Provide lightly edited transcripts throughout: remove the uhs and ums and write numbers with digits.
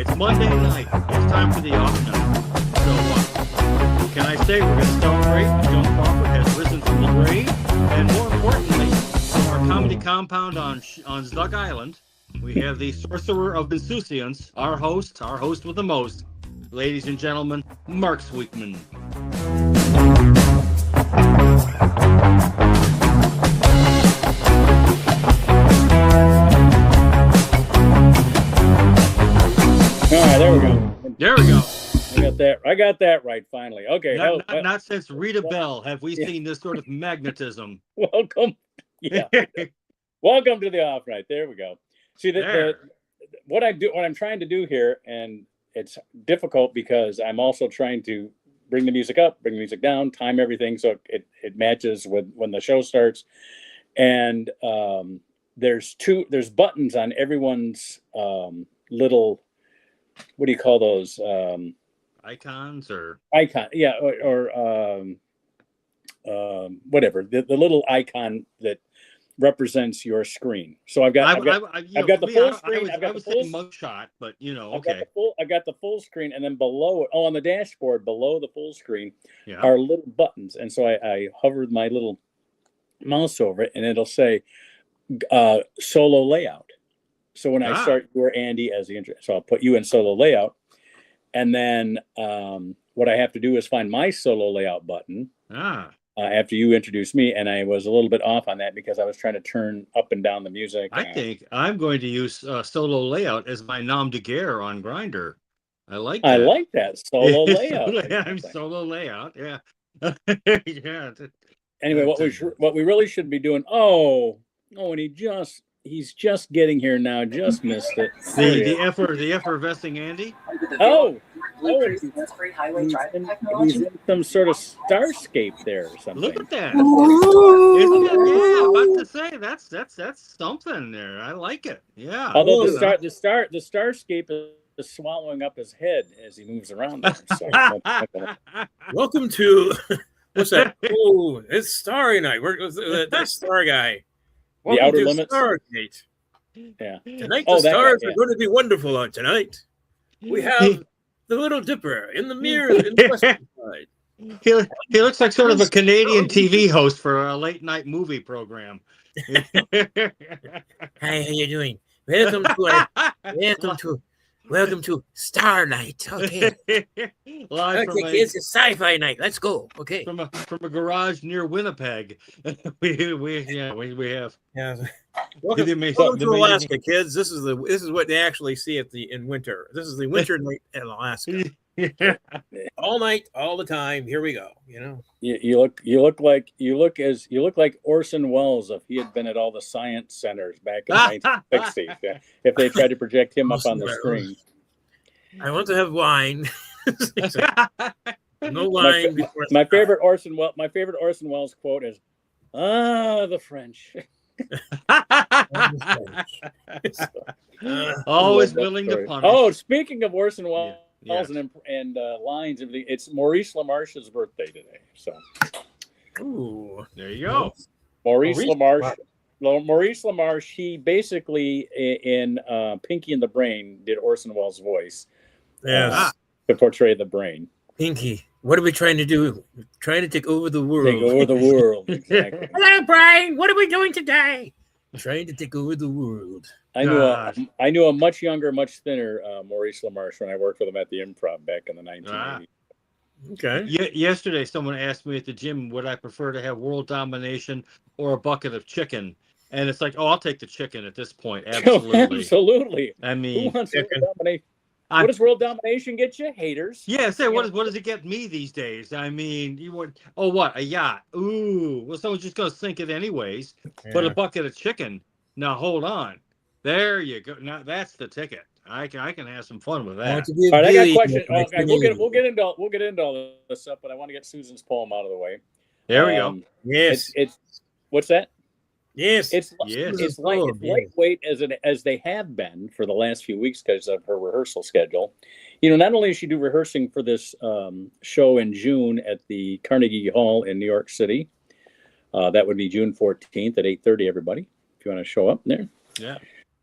It's Monday night. It's time for the off night. So, can I say we're going to celebrate? Joan Crawford has risen from the grave. And more importantly, from our comedy compound on Zug Island, we have the sorcerer of insouciance, our host with the most, ladies and gentlemen, Mark Sweetman. All right, there we go. There we go. I got that right finally. Okay. Not since Rita Bell have we seen this sort of magnetism. Welcome. Yeah. Welcome to the off night. There we go. See what I'm trying to do here, and it's difficult because I'm also trying to bring the music up, bring the music down, time everything so it matches with when the show starts. And there's buttons on everyone's little, what do you call those? Icons or icon, yeah, or whatever, the little icon that represents your screen. So I've got the full screen. I've got the full mugshot, but okay. I got the full screen, and then below it, on the dashboard below the full screen, are little buttons, and so I hovered my little mouse over it, and it'll say solo layout. So when I start, you're Andy as the intro. So I'll put you in solo layout, and then what I have to do is find my solo layout button. After you introduced me, and I was a little bit off on that because I was trying to turn up and down the music. I think I'm going to use solo layout as my nom de guerre on Grindr. I like that solo layout. I'm solo layout. Yeah. Yeah. Anyway, what we really should be doing. And he's just getting here now. Just missed it. The effervescing Andy. He's in some sort of starscape there or something. Look at that. About to say that's something there. I like it. Yeah. Although the starscape is swallowing up his head as he moves around there. So, welcome to what's that? Oh, it's Starry Night. Where's that star guy? Welcome the Outer Limits. Stargate. Yeah. Tonight the stars are going to be wonderful on tonight. We have the Little Dipper in the mirror in the western side. He looks like sort of a Canadian TV host for a late night movie program. Hi, how you doing? Welcome to Star Night. Okay. It's a sci-fi night. Let's go. Okay. From a garage near Winnipeg. we have. Yeah. Welcome to Alaska, kids. This is what they actually see in winter. This is the winter night in Alaska. All night, all the time. Here we go. You look like Orson Welles if he had been at all the science centers back in the 1960s. Yeah, if they tried to project him up on the screen. I want to have wine. No wine. My favorite Orson Welles quote is, the French. Always willing to punish. Oh, speaking of Orson Welles. And lines. It's Maurice LaMarche's birthday today. So, ooh, there you go. Maurice LaMarche. Maurice LaMarche. He basically in Pinky and the Brain did Orson Welles' voice. Yes. To portray the brain. Pinky, what are we trying to do? We're trying to take over the world. Take over the world. Exactly. Hello, Brian. What are we doing today? Trying to take over the world. I knew a much younger, much thinner Maurice LaMarche when I worked with him at the Improv back in the 1980s. Okay. Yesterday, someone asked me at the gym, would I prefer to have world domination or a bucket of chicken? And it's like, I'll take the chicken at this point. Absolutely. Absolutely. I mean, who wants world domination? What does world domination get you? Haters. Yeah, what does it get me these days? I mean, a yacht? Ooh, well, someone's just gonna sink it anyways. Yeah. But a bucket of chicken. Now hold on. There you go. Now that's the ticket. I can have some fun with that. All right, I got a question. Okay, we'll get into all this stuff, but I want to get Susan's poem out of the way. There we go. Yes. It's what's that? Yes. It's lightweight as they have been for the last few weeks because of her rehearsal schedule. Not only does she do rehearsing for this show in June at the Carnegie Hall in New York City. That would be June 14th at 8:30. Everybody, if you want to show up there. Yeah.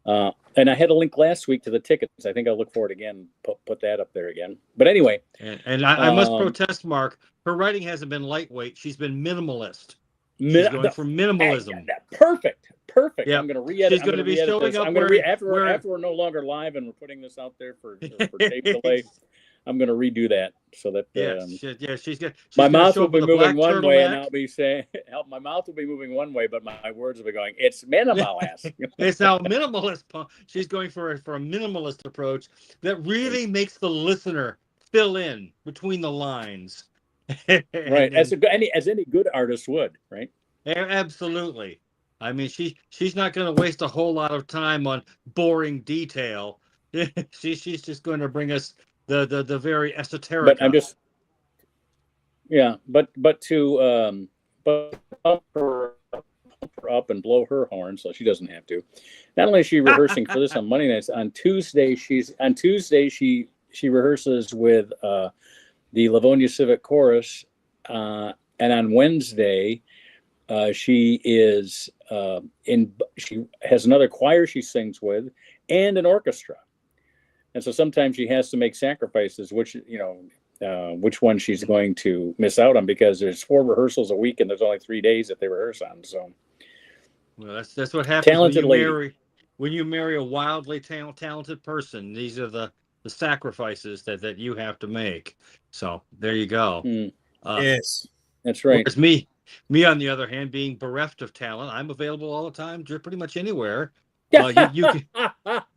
And I had a link last week to the tickets. I think I'll look for it again. Put that up there again. But anyway, and I must protest, Mark. Her writing hasn't been lightweight. She's been minimalist. She's going for minimalism. Perfect. Yep. I'm going to re-edit. She's going to be showing up after we're no longer live and we're putting this out there for tape delay. I'm going to redo that so that she's my mouth will be moving one way, and I'll be saying, my mouth will be moving one way, but my words will be going, it's minimalist. It's now minimalist. She's going for a minimalist approach that really makes the listener fill in between the lines. Right, as any good artist would, right? Absolutely. I mean, she's not going to waste a whole lot of time on boring detail. She's just going to bring us the very esoteric. But I'm just, but to pump her up and blow her horn so she doesn't have to. Not only is she rehearsing for this on Monday nights, on Tuesday she rehearses with the Livonia Civic Chorus, and on Wednesday she has another choir she sings with and an orchestra. And so sometimes she has to make sacrifices, which one she's going to miss out on, because there's 4 rehearsals a week and there's only 3 days that they rehearse on. So, well, that's what happens when you marry a wildly talented person. These are the sacrifices that you have to make. So there you go. Yes, that's right. Whereas me on the other hand, being bereft of talent, I'm available all the time, pretty much anywhere. You can,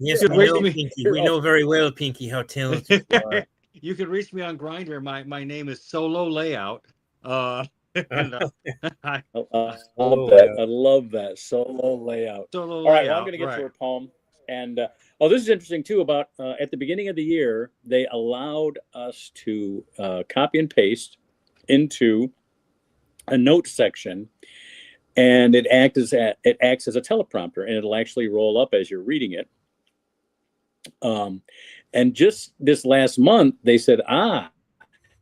yes, we know very well, Pinky, how talented you are. You can reach me on Grindr. My name is Solo Layout. I love that. I love that. Solo Layout. All right, well, I'm going to get to her poem. And this is interesting too. About at the beginning of the year, they allowed us to copy and paste into a note section. And it acts as a teleprompter, and it'll actually roll up as you're reading it. And just this last month, they said, now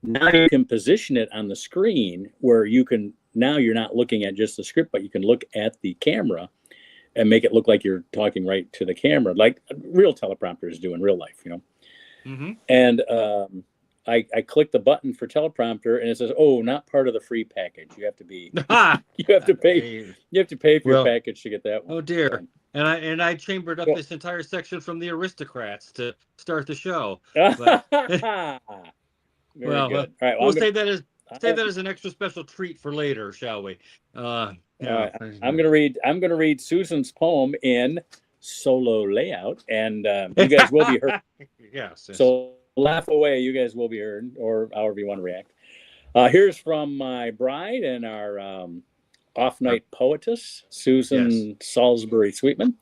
you can position it on the screen where now you're not looking at just the script, but you can look at the camera and make it look like you're talking right to the camera, like real teleprompters do in real life, Mm-hmm. And I click the button for teleprompter, and it says, "Oh, not part of the free package. You have to pay for your package to get that one." Oh dear! And I chambered up this entire section from the Aristocrats to start the show. But, Very good. All right, we'll say that as an extra special treat for later, shall we? I'm going to read Susan's poem in Solo Layout, and you guys will be heard. Yes. So laugh away, you guys will be heard, or however you want to react. Here's from my bride and our off-night poetess, Susan Salisbury Sweetman.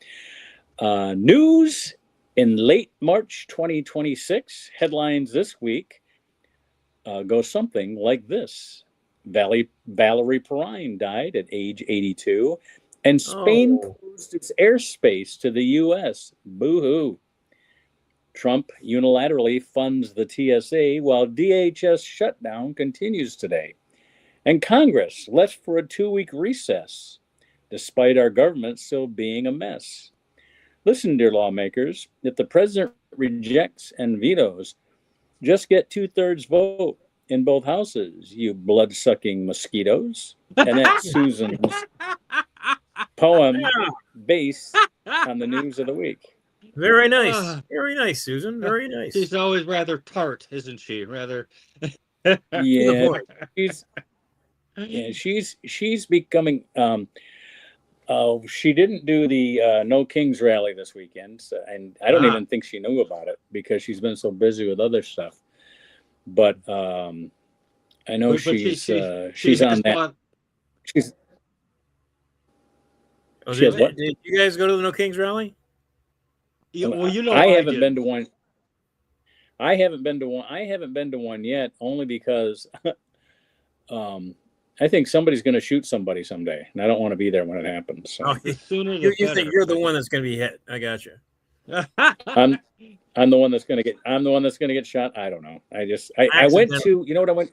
News in late March 2026. Headlines this week go something like this. Valerie Perrine died at age 82, and Spain closed its airspace to the U.S. Boo-hoo. Trump unilaterally funds the TSA while DHS shutdown continues today. And Congress left for a 2-week recess, despite our government still being a mess. Listen, dear lawmakers, if the president rejects and vetoes, just get 2/3 vote in both houses, you blood-sucking mosquitoes. And that's Susan's poem based on the news of the week. Very nice. Very nice, Susan. Very nice. She's always rather tart, isn't she? Rather. Yeah. She's becoming. She didn't do the No Kings rally this weekend, and I don't even think she knew about it because she's been so busy with other stuff. But I know she's on that. She's. Did you guys go to the No Kings rally? Yeah, well, I haven't been to one. I haven't been to one yet, only because I think somebody's going to shoot somebody someday, and I don't want to be there when it happens. So. You think you're the one that's going to be hit? I got you. I'm the one that's going to get. I'm the one that's going to get shot. I don't know. I went to. You know what I went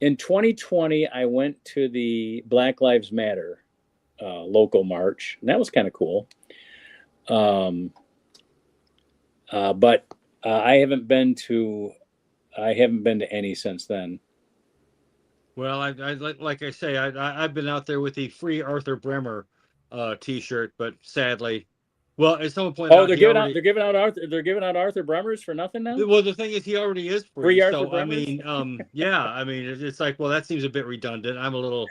in 2020? I went to the Black Lives Matter local march, and that was kind of cool. But I haven't been to any since then. Well, I like I say, I've been out there with the free Arthur Bremer T-shirt, but sadly, well, as someone pointed out, they're giving out Arthur Bremers for nothing now. Well, the thing is, he already is free. Arthur So Bremers? I mean, yeah, I mean, it's like, well, that seems a bit redundant. I'm a little,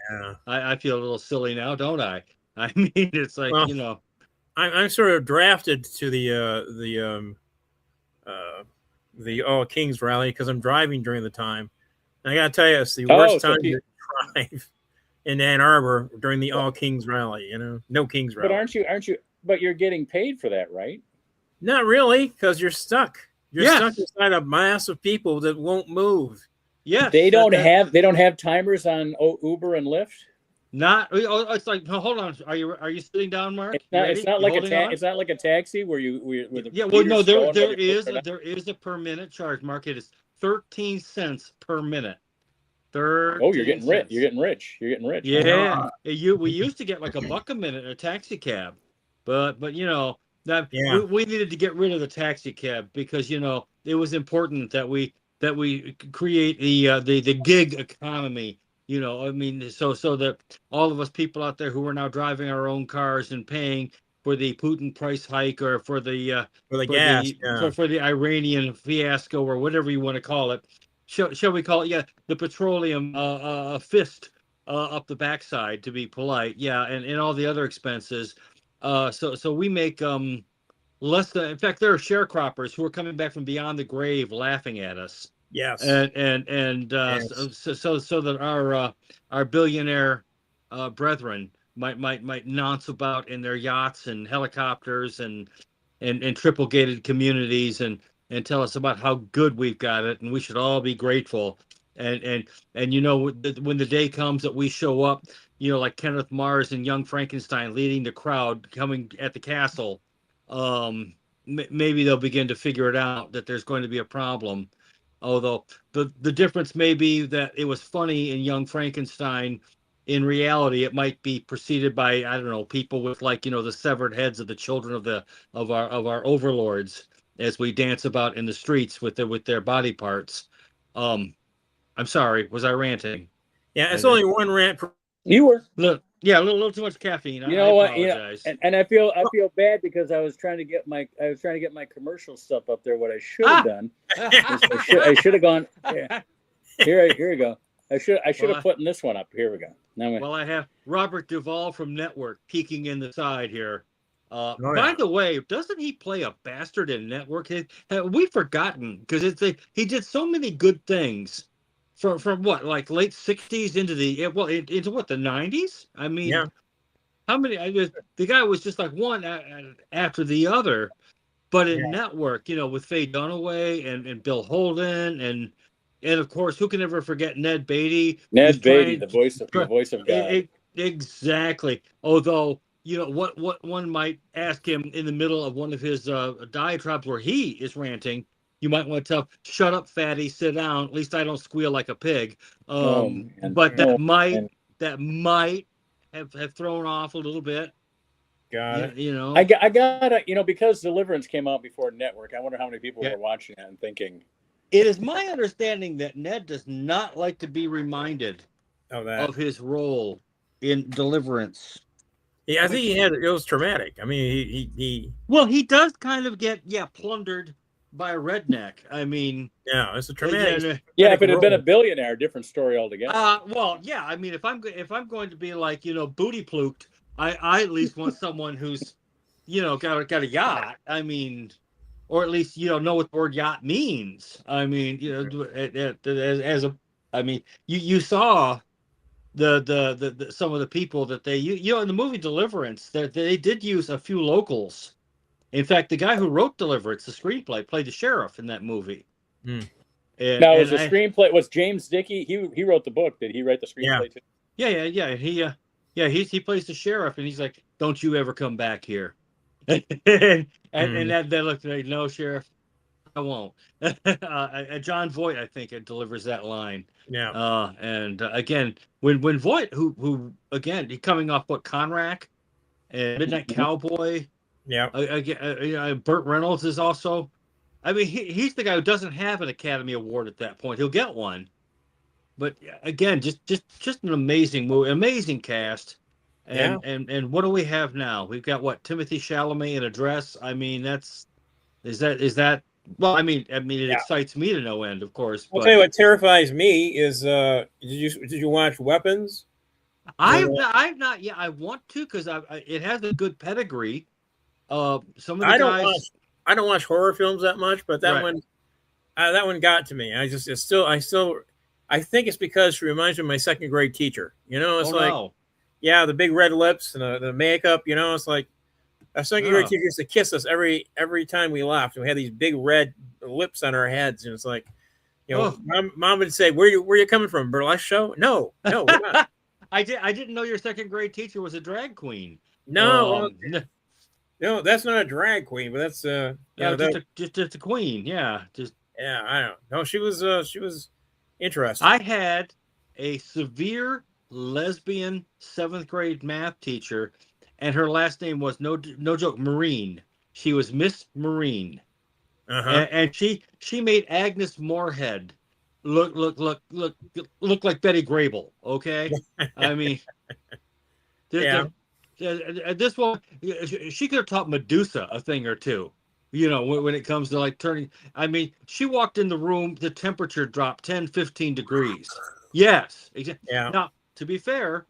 I feel a little silly now, don't I? I mean, it's like, well, you know, I'm sort of drafted to the All Kings rally because I'm driving during the time. And I got to tell you, it's the worst time to drive in Ann Arbor during the All Kings rally. You know, no Kings rally. But aren't you? But you're getting paid for that, right? Not really, because you're stuck. You're stuck inside a mass of people that won't move. Yeah, they don't have timers on Uber and Lyft. Not. It's like, hold on. Are you sitting down, Mark? It's not like it's not like a taxi where the yeah. Well, no, there is a per minute charge. Mark, it is 13 cents per minute. Oh, you're getting rich. You're getting rich. Yeah. We used to get like $1 a minute in a taxi cab, but you know that we needed to get rid of the taxi cab because you know it was important that we create the gig economy. You know, I mean, so that all of us people out there who are now driving our own cars and paying for the Putin price hike or for the gas, for the Iranian fiasco or whatever you want to call it. Shall we call it? Yeah, the petroleum fist up the backside, to be polite. Yeah, and all the other expenses. So we make less than. In fact, there are sharecroppers who are coming back from beyond the grave, laughing at us. Yes. And so that our billionaire brethren might nonce about in their yachts and helicopters and triple gated communities and tell us about how good we've got it and we should all be grateful. And you know, when the day comes that we show up, you know, like Kenneth Mars and Young Frankenstein leading the crowd coming at the castle, maybe they'll begin to figure it out that there's going to be a problem. Although the difference may be that it was funny in Young Frankenstein. In reality, it might be preceded by, I don't know, people with like, you know, the severed heads of the children of our overlords as we dance about in the streets with their body parts. I'm sorry, was I ranting? Yeah, it's only one rant. You were. Look, yeah, a little too much caffeine. You know what? You know, and I feel bad because I was trying to get my commercial stuff up there. What I should have done, I should have gone. Yeah. Here we go. I should have put this one up. Here we go. Well, I have Robert Duvall from Network peeking in the side here. By the way, doesn't he play a bastard in Network? We've forgotten because he did so many good things. From what, like late 60s into what, the 90s? I mean, how many? The guy was just like one after the other, but in Network, you know, with Faye Dunaway and Bill Holden and of course, who can ever forget Ned Beatty? Ned Beatty, the voice of God. Exactly. Although, you know, what one might ask him in the middle of one of his diatribes where he is ranting. You might want to tell, shut up, fatty, sit down. At least I don't squeal like a pig. But that might have thrown off a little bit. Got it. You know, I got you know, because Deliverance came out before Network. I wonder how many people were watching it and thinking. It is my understanding that Ned does not like to be reminded of his role in Deliverance. Yeah, I think it was traumatic. I mean, he does kind of get plundered by a redneck. I mean, it's a traumatic. If it had been a billionaire, different story altogether. Well, yeah. I mean, if I'm going to be like, you know, booty pluked, I at least want someone who's, you know, got a yacht. I mean, or at least, you know what the word yacht means. I mean, you know, you saw the some of the people that they, you know, in the movie Deliverance, that they did use a few locals. In fact, the guy who wrote Deliverance, the screenplay, played the sheriff in that movie. Now, was the screenplay, was James Dickey? He wrote the book. Did he write the screenplay too? Yeah. He plays the sheriff, and he's like, "Don't you ever come back here." and that looked like, "No, sheriff, I won't." John Voight, I think, delivers that line. Yeah. And again, when Voight, who again, he coming off Conrack and Midnight Cowboy. Yeah. Burt Reynolds is also I mean, he's the guy who doesn't have an Academy Award at that point. He'll get one. But again, just an amazing movie, amazing cast. And what do we have now? We've got what, Timothy Chalamet in a dress. I mean, is that well, I mean it excites me to no end, of course. I'll tell you what terrifies me is did you watch Weapons? I've not yet. I want to, because it has a good pedigree. Some of the guys. I don't watch horror films that much, but that one got to me. I think it's because she reminds me of my second grade teacher. You know, it's the big red lips and the makeup. You know, it's like our second grade teacher used to kiss us every time we left. We had these big red lips on our heads, and it's like, you know, mom would say, "Where you coming from? Burlesque show?" No, we're not. I didn't know your second grade teacher was a drag queen. No, no, that's not a drag queen, but that's just a queen. Yeah, I don't know. She was interesting. I had a severe lesbian 7th grade math teacher, and her last name was no joke, Marine. She was Miss Marine, and she made Agnes Moorehead look like Betty Grable. Okay, I mean, this one, she could have taught Medusa a thing or two. You know, when it comes to like turning, I mean, she walked in the room, the temperature dropped 10, 15 degrees. Yes. Yeah. Now, to be fair,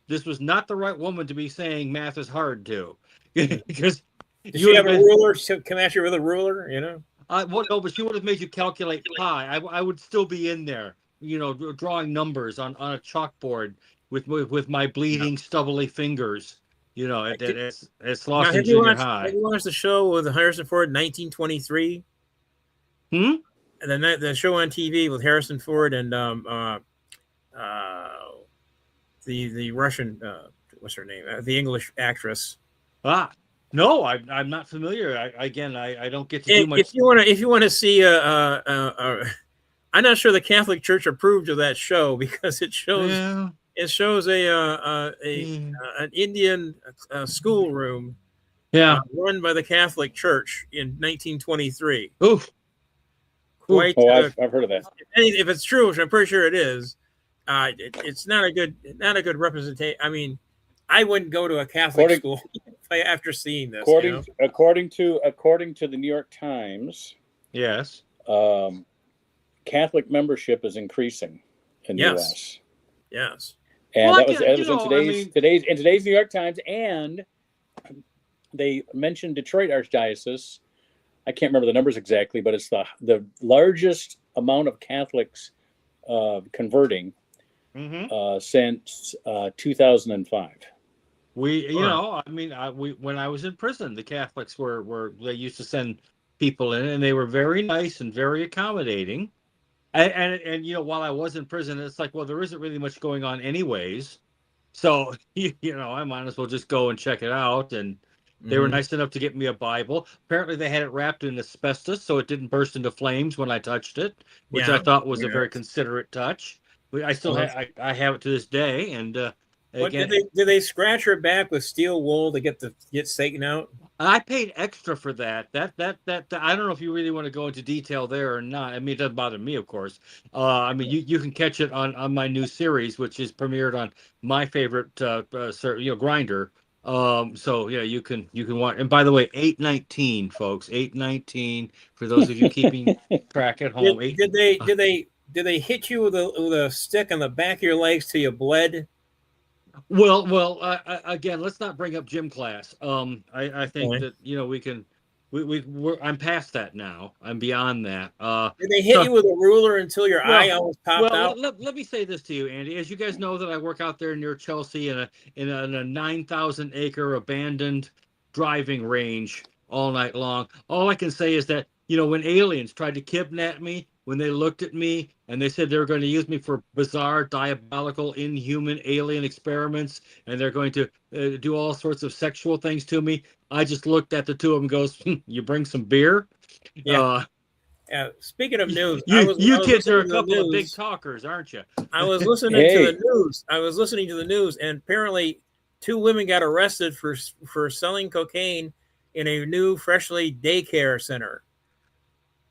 this was not the right woman to be saying math is hard to. Because did she have a ruler? She come at you with a ruler, you know? No, but she would have made you calculate pi. I would still be in there, you know, drawing numbers on a chalkboard with my bleeding, stubbly fingers. You know, it's lost in junior high. Have you watched the show with Harrison Ford, 1923? And then the show on TV with Harrison Ford and the Russian, what's her name? The English actress. No, I'm not familiar. I don't get to do much. If you want to see I'm not sure the Catholic Church approved of that show because it shows. Yeah. It shows an Indian schoolroom, run by the Catholic Church in 1923. Oof! I've heard of that. If it's true, which I'm pretty sure it is, it's not a good representation. I mean, I wouldn't go to a Catholic school after seeing this. According to the New York Times, yes, Catholic membership is increasing in the U.S. Yes. And that was in today's New York Times, and they mentioned Detroit Archdiocese. I can't remember the numbers exactly, but it's the largest amount of Catholics converting since 2005. When I was in prison, the Catholics they used to send people in, and they were very nice and very accommodating. And you know, while I was in prison, it's like, well, there isn't really much going on anyways. So, you know, I might as well just go and check it out. And they were nice enough to get me a Bible. Apparently they had it wrapped in asbestos, so it didn't burst into flames when I touched it, which I thought was a very considerate touch. I still I have it to this day. And again, did they scratch her back with steel wool to get Satan out? I paid extra for that. That I don't know if you really want to go into detail there or not. I mean, it doesn't bother me, of course. I mean, you can catch it on my new series, which is premiered on my favorite, Grinder. So yeah, you can watch. And by the way, 8/19, folks, 8/19 for those of you keeping track at home. Did they hit you with a stick on the back of your legs till you bled? Well, again, let's not bring up gym class. I think that, you know, I'm past that now. I'm beyond that. Did they hit you with a ruler until your eye almost popped out? Let me say this to you, Andy. As you guys know, that I work out there near Chelsea in a 9,000 acre abandoned driving range all night long. All I can say is that, you know, when aliens tried to kidnap me, when they looked at me and they said they were going to use me for bizarre, diabolical, inhuman alien experiments, and they're going to do all sorts of sexual things to me, I just looked at the two of them and goes, you bring some beer? Yeah. Speaking of news, you kids are a couple of big talkers, aren't you? I was listening to the news. I was listening to the news, and apparently 2 women got arrested for selling cocaine in a new, freshly daycare center.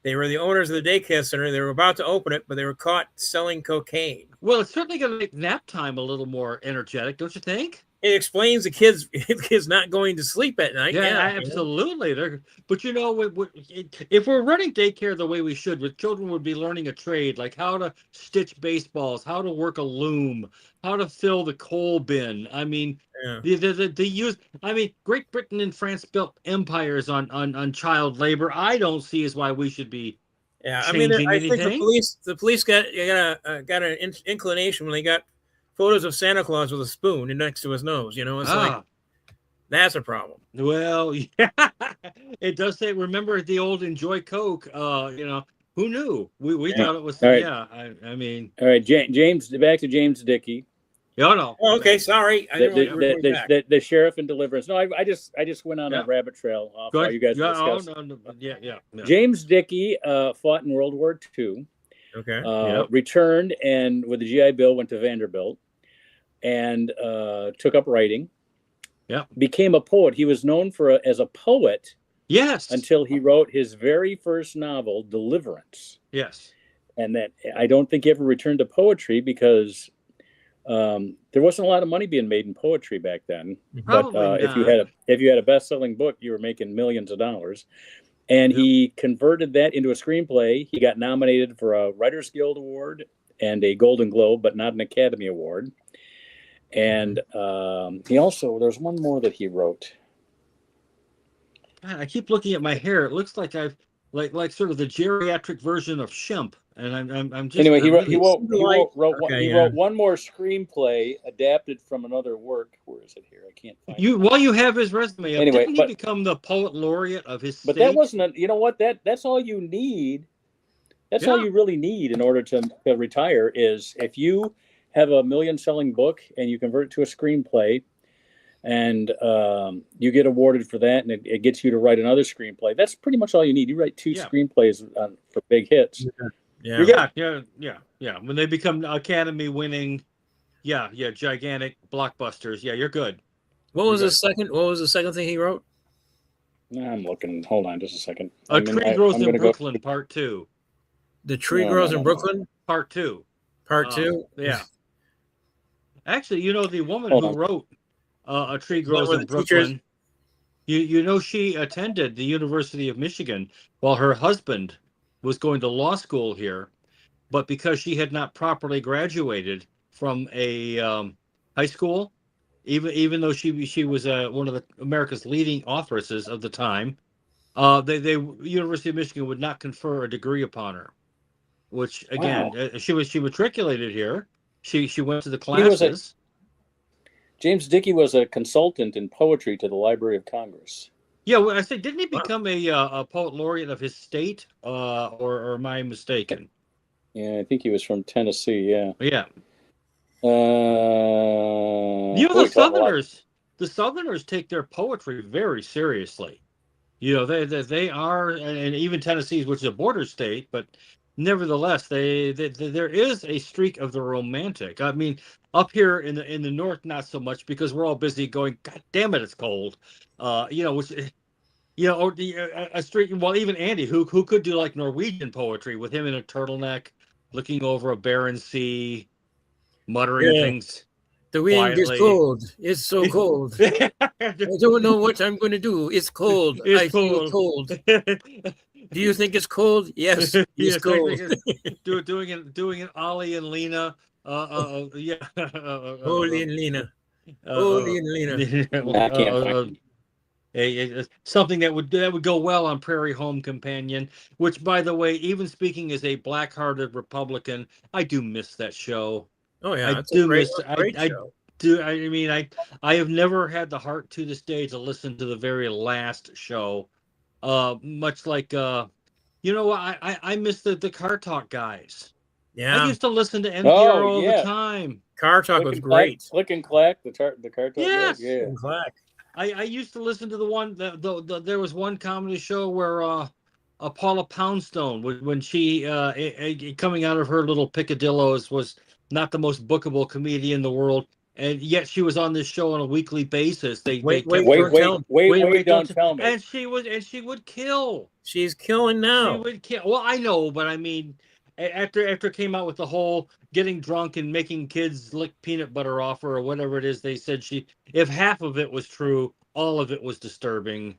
They were the owners of the daycare center. They were about to open it, but they were caught selling cocaine. Well, it's certainly going to make nap time a little more energetic, don't you think? It explains the kids not going to sleep at night. Yeah, absolutely. But if we're running daycare the way we should, with children would be learning a trade, like how to stitch baseballs, how to work a loom, how to fill the coal bin. I mean, Great Britain and France built empires on child labor. I don't see as why we should be. Yeah, I mean, I think the police got an inclination when they got photos of Santa Claus with a spoon next to his nose. It's like, that's a problem. Well, yeah, it does say, remember the old enjoy Coke. Who knew? We thought it was, right. I mean. All right, James, back to James Dickey. No. Oh, okay, sorry. The sheriff in Deliverance. No, I just went on a rabbit trail off how you guys discussed. Yeah. James Dickey fought in World War II. Okay. Returned and with the GI Bill went to Vanderbilt and took up writing. Yeah. Became a poet. He was known as a poet. Yes. Until he wrote his very first novel, Deliverance. Yes. And that I don't think he ever returned to poetry because there wasn't a lot of money being made in poetry back then. Probably but if you had a best-selling book, you were making millions of dollars. And he converted that into a screenplay. He got nominated for a Writers Guild Award and a Golden Globe, but not an Academy Award. And he also, there's one more that he wrote. God, I keep looking at my hair. It looks like I've like sort of the geriatric version of Shemp. And I'm just anyway. He wrote one more screenplay adapted from another work. Where is it here? I can't find it. While you have his resume, anyway, didn't he become the poet laureate of his state? But that wasn't. You know what? That's all you need. That's all you really need in order to retire. Is if you have a million-selling book and you convert it to a screenplay, and you get awarded for that, and it gets you to write another screenplay. That's pretty much all you need. You write two screenplays for big hits. Yeah. When they become Academy-winning, gigantic blockbusters. Yeah, you're good. What was the second thing he wrote? I'm looking. Hold on, just a second. A Tree Grows in Brooklyn, Part 2. The Tree Grows in Brooklyn, Part 2. Part 2. Yeah. Actually, the woman who wrote A Tree Grows in Brooklyn. She attended the University of Michigan while her husband was going to law school here, but because she had not properly graduated from a high school, even though she was one of America's leading authoresses of the time, the University of Michigan would not confer a degree upon her. Which again, she was matriculated here. She went to the classes. James Dickey was a consultant in poetry to the Library of Congress. Yeah, well, I said, didn't he become a poet laureate of his state, or am I mistaken? Yeah, I think he was from Tennessee. Yeah. Yeah. The Southerners take their poetry very seriously. They are, and even Tennessee, which is a border state, but nevertheless, there is a streak of the romantic. I mean, up here in the north, not so much because we're all busy going, God damn it, it's cold. A streak. Well, even Andy, who could do like Norwegian poetry with him in a turtleneck, looking over a barren sea, muttering things. The wind quietly. Is cold. It's so cold. I don't know what I'm going to do. It's cold. I feel cold. Do you think it's cold? Yes, it's cold. doing an Ollie and Lena. Ollie and Lena. Ollie and Lena. Something that would go well on Prairie Home Companion, which, by the way, even speaking as a black-hearted Republican, I do miss that show. Oh yeah, I do miss. I do. I mean, I have never had the heart to this day to listen to the very last show. Much like I miss the Car Talk guys. Yeah, I used to listen to NPR all the time. Car Talk was great. Click and Clack, the Car Talk. Yes, yeah. And Clack. I used to listen to the one. There was one comedy show where Paula Poundstone, when she coming out of her little picadillos, was not the most bookable comedian in the world, and yet she was on this show on a weekly basis. Wait, don't tell me. And she would kill. She's killing now. She would kill. Well, I know, but I mean, after it came out with the whole getting drunk and making kids lick peanut butter off her or whatever it is, they said if half of it was true, all of it was disturbing.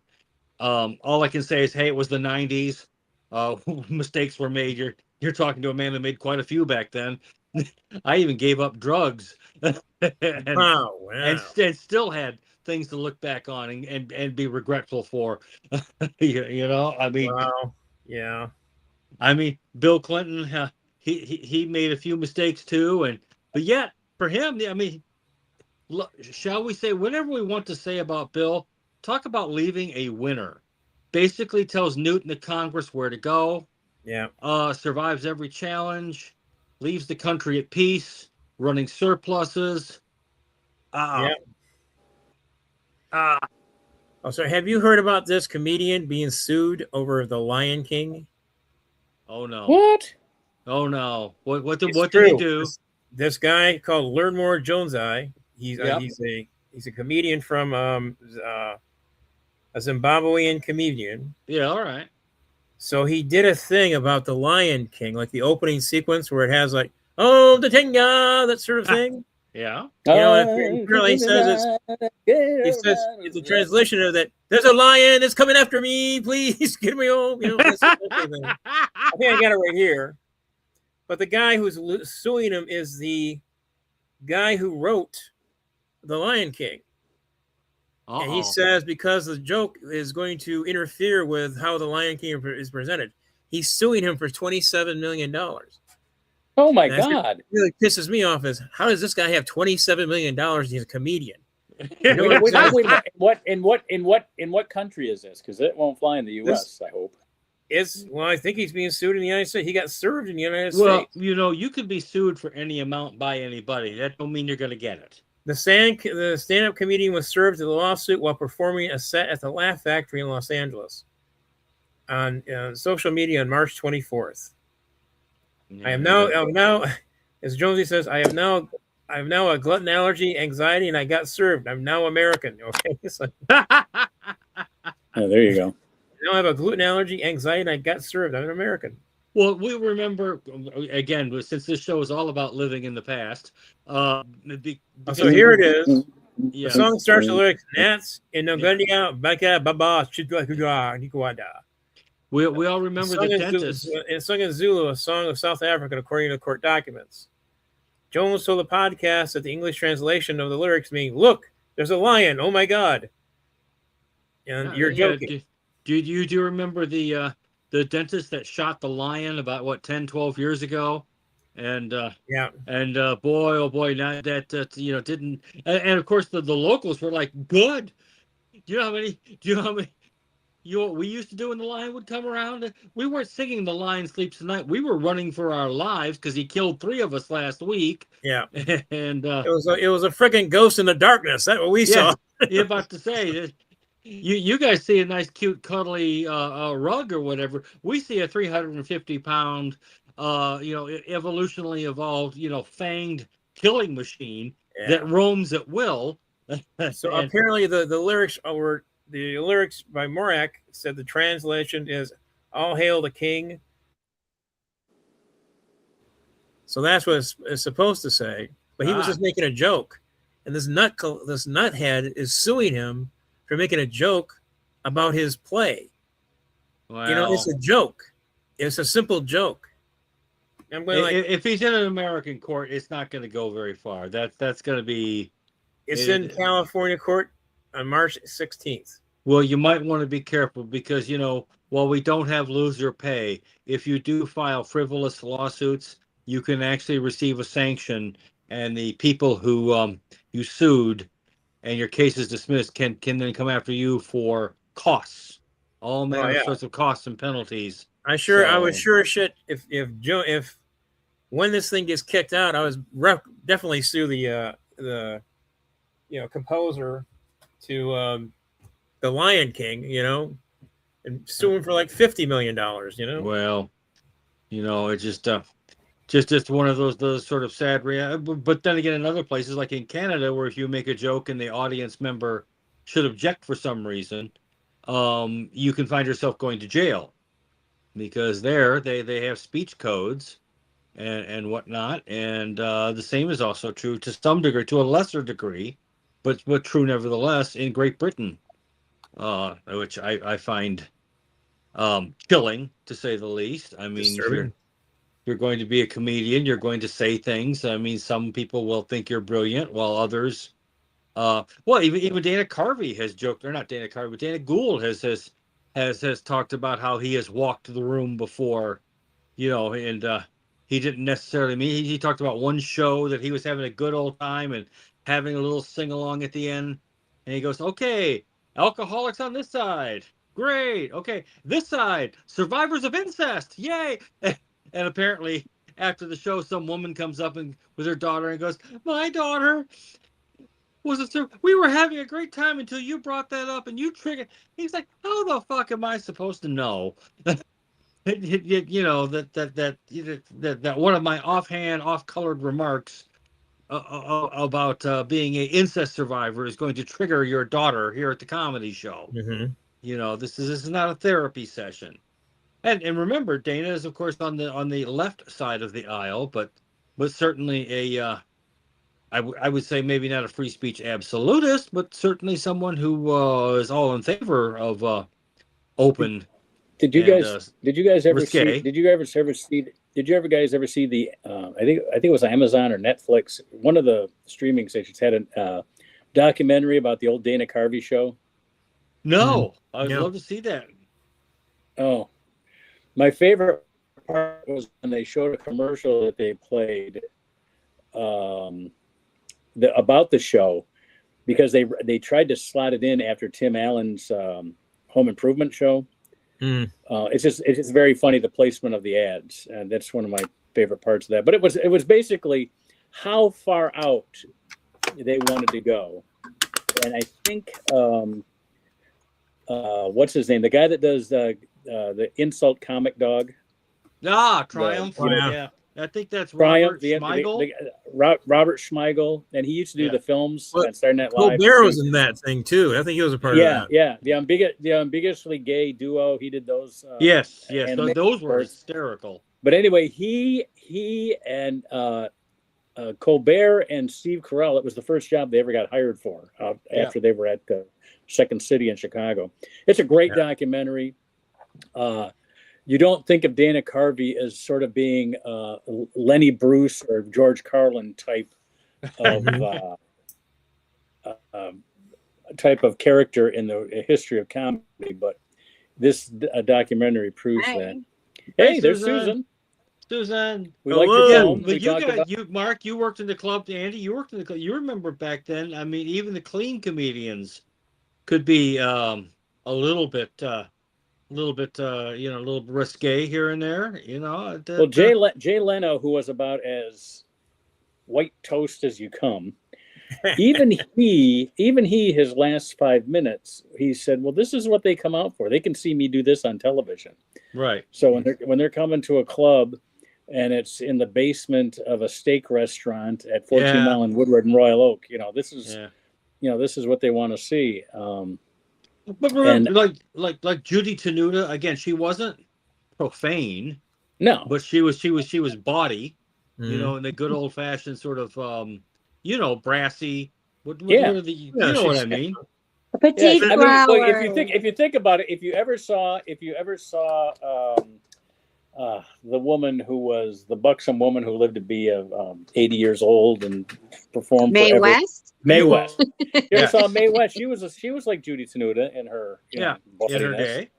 All I can say is, hey, it was the 90s. Mistakes were made. You're talking to a man who made quite a few back then. I even gave up drugs. Wow. And still had things to look back on and be regretful for. You know, I mean, wow. Yeah. I mean, Bill Clinton, he made a few mistakes too, but yet for him, I mean, shall we say whatever we want to say about Bill? Talk about leaving a winner. Basically tells Newt and the Congress where to go. Yeah. Survives every challenge. Leaves the country at peace. Running surpluses. Yeah. Oh, so have you heard about this comedian being sued over The Lion King? Oh no. What? Oh no. What did he do? This guy called Learnmore Jonesai. He's a comedian from a Zimbabwean comedian. Yeah, all right. So he did a thing about The Lion King, like the opening sequence where it has like, oh, the Tenga, that sort of thing. Yeah. You know, apparently he says it's a translation of that. There's a lion that's coming after me. Please get me home. You know, I think I got it right here. But the guy who's suing him is the guy who wrote The Lion King. Uh-oh. And he says because the joke is going to interfere with how The Lion King is presented, he's suing him for $27 million. Oh my God! What really pisses me off is how does this guy have $27 million? He's a comedian. Wait, in what country is this? Because it won't fly in the U.S. I hope. I think he's being sued in the United States. He got served in the United States. Well, you know, you could be sued for any amount by anybody. That don't mean you're going to get it. The stand-up comedian was served in the lawsuit while performing a set at the Laugh Factory in Los Angeles on social media on March 24th. I am now, as Jonesy says, I have now a gluten allergy, anxiety, and I got served. I'm now American. Okay, there you go. Now I have a gluten allergy, anxiety, and I got served. I'm an American. Well, we remember again since this show is all about living in the past. So here it is. Yeah. The song starts with the lyrics: "Nats in Nogandia, Baka Baba Chidwa Nikwada." We all remember the dentist. It's sung in Zulu, a song of South Africa, according to court documents. Jones told the podcast that the English translation of the lyrics mean, "Look, there's a lion! Oh my God!" And you're joking. Do you remember the dentist that shot the lion about 10, 12 years ago? And boy, oh boy, now that didn't. And of course the locals were like, "Good." Do you know how many? What we used to do when the lion would come around? We weren't singing "The Lion Sleeps Tonight." We were running for our lives because he killed 3 of us last week. Yeah, and it was a freaking ghost in the darkness. That's what we saw. You're about to say you guys see a nice, cute, cuddly rug or whatever. We see a 350-pound, evolutionally evolved, fanged killing machine that roams at will. So apparently the lyrics were. The lyrics by Morak said the translation is "All hail the king." So that's what it's supposed to say. But he was just making a joke, and this nuthead is suing him for making a joke about his play. Wow. It's a joke. It's a simple joke. I'm going if he's in an American court, it's not going to go very far. That's going to be. It's in California court on March 16th. Well, you might want to be careful because, while we don't have loser pay, if you do file frivolous lawsuits, you can actually receive a sanction, and the people who you sued and your case is dismissed can then come after you for costs, all manner sorts of costs and penalties. I was sure as shit if when this thing gets kicked out, I was definitely sue the composer to the Lion King, and sue him for like $50 million. Well, it just just one of those sort of sad but then again, in other places like in Canada, where if you make a joke and the audience member should object for some reason, you can find yourself going to jail, because there they have speech codes and whatnot, and the same is also true to some degree, to a lesser degree, but true nevertheless in Great Britain, which I find chilling, to say the least. I mean, if you're going to be a comedian, you're going to say things. I mean, some people will think you're brilliant, while others, well, even Dana Carvey has joked, or not Dana Carvey, but Dana Gould has talked about how he has walked the room before, and he didn't necessarily mean. He talked about one show that he was having a good old time and having a little sing along at the end, and he goes, "Okay, alcoholics on this side, great. Okay, this side, survivors of incest, yay!" And apparently, after the show, some woman comes up and with her daughter and goes, "My daughter was we were having a great time until you brought that up and you triggered." He's like, "How the fuck am I supposed to know?" that one of my offhand, off-colored remarks about being an incest survivor is going to trigger your daughter here at the comedy show. Mm-hmm. This is not a therapy session. And remember, Dana is of course on the left side of the aisle, but certainly I would say maybe not a free speech absolutist, but certainly someone who is all in favor of open. Did you guys ever see the I think it was Amazon or Netflix, one of the streaming stations had a documentary about the old Dana Carvey show? No, I'd love to see that. Oh, my favorite part was when they showed a commercial that they played about the show, because they tried to slot it in after Tim Allen's Home Improvement show. It's just very funny, the placement of the ads, and that's one of my favorite parts of that. But it was basically how far out they wanted to go, and I think what's his name, the guy that does the insult comic dog. Triumph. Yeah. I think that's Robert Smigel. Robert Smigel, and he used to do the films on Saturday Night Live. Colbert was in that thing too. I think he was a part of that. Yeah, the ambiguously gay duo. He did those. Yes, those were hysterical. But anyway, he and Colbert and Steve Carell. It was the first job they ever got hired for after they were at Second City in Chicago. It's a great documentary. You don't think of Dana Carvey as sort of being Lenny Bruce or George Carlin type of character in the history of comedy, but this documentary proves that. Hey, there's Susan. Susan, we like your phone. But Mark, you worked in the club. Andy, you worked in the club. You remember back then? I mean, even the clean comedians could be a little bit risque here and there, Well, Jay Leno, who was about as white toast as you come, even he, his last 5 minutes, he said, "Well, this is what they come out for. They can see me do this on television." Right. So when they're coming to a club, and it's in the basement of a steak restaurant at 14 Mile and Woodward and Royal Oak, this is what they want to see. But remember, like Judy Tenuta, again, she wasn't profane. No, but she was bawdy, in the good old fashioned sort of brassy. What are the, you know what I mean? Petite flower. If you think about it, if you ever saw the woman who was the buxom woman who lived to be 80 years old and performed Mae forever. West. Mae West. You ever saw Mae West? She was like Judy Tenuta in her in her day.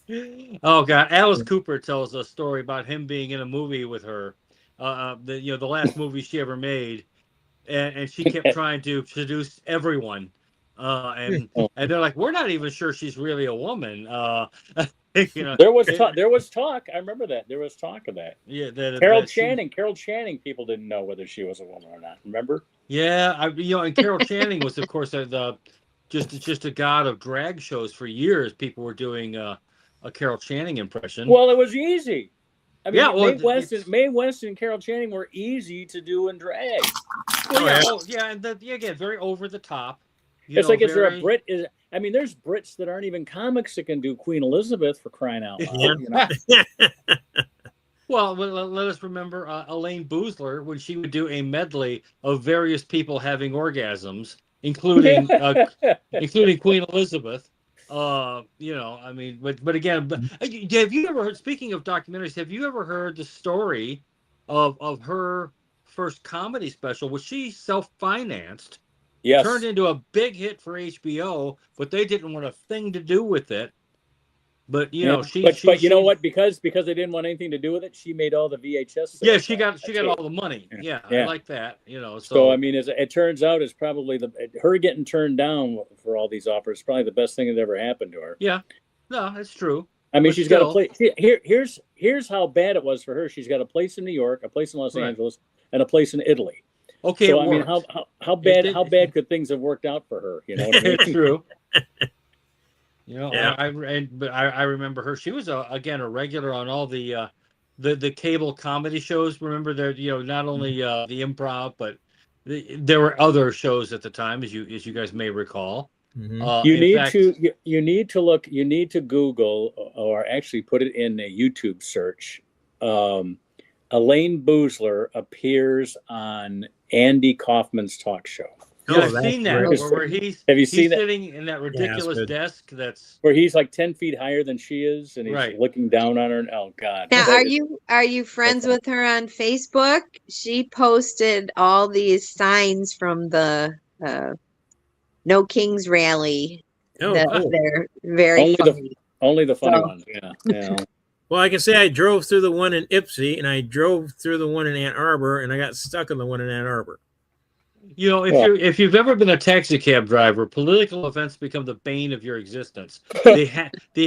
Mm-hmm. Oh God, Alice Cooper tells a story about him being in a movie with her, the last movie she ever made, and she kept trying to seduce everyone, and they're like, "We're not even sure she's really a woman." There was talk. I remember that there was talk of that. Yeah, Carol Channing. People didn't know whether she was a woman or not. Remember? Yeah, and Carol Channing was, of course, just a god of drag shows for years. People were doing a Carol Channing impression. Well, it was easy. I mean, Mae West and Carol Channing were easy to do in drag. And again, very over the top. It's like, is there a Brit? I mean, there's Brits that aren't even comics that can do Queen Elizabeth, for crying out loud. Well, let us remember Elaine Boozler when she would do a medley of various people having orgasms, including Queen Elizabeth. I mean, but again, have you ever heard? Speaking of documentaries, have you ever heard the story of her first comedy special, which she self-financed? Yes. Turned into a big hit for HBO, but they didn't want a thing to do with it. But you know, but you know what? Because they didn't want anything to do with it, she made all the VHS. Yeah, she got all the money. Yeah, I like that. You know, so I mean, as it turns out, it's probably her getting turned down for all these offers is probably the best thing that ever happened to her. Yeah, no, that's true. I mean, she's got a place. Here's how bad it was for her. She's got a place in New York, a place in Los Angeles, and a place in Italy. Okay, so I mean, how bad could things have worked out for her? You know, what I mean? It's true. You know, I remember her. She was again a regular on all the cable comedy shows. Remember there, not only the Improv, but there were other shows at the time, as you guys may recall. Mm-hmm. You need to Google or actually put it in a YouTube search. Elaine Boozler appears on Andy Kaufman's talk show. Yeah, I've seen that. Where he's sitting in that ridiculous desk that's where he's like 10 feet higher than she is, and he's looking down on her. Oh God! Now, are you friends with her on Facebook? She posted all these signs from the No Kings rally. They're very funny. Only the funny ones. Yeah. Well, I can say I drove through the one in Ipsy, and I drove through the one in Ann Arbor, and I got stuck in the one in Ann Arbor. You know, if you've ever been a taxi cab driver, political events become the bane of your existence. The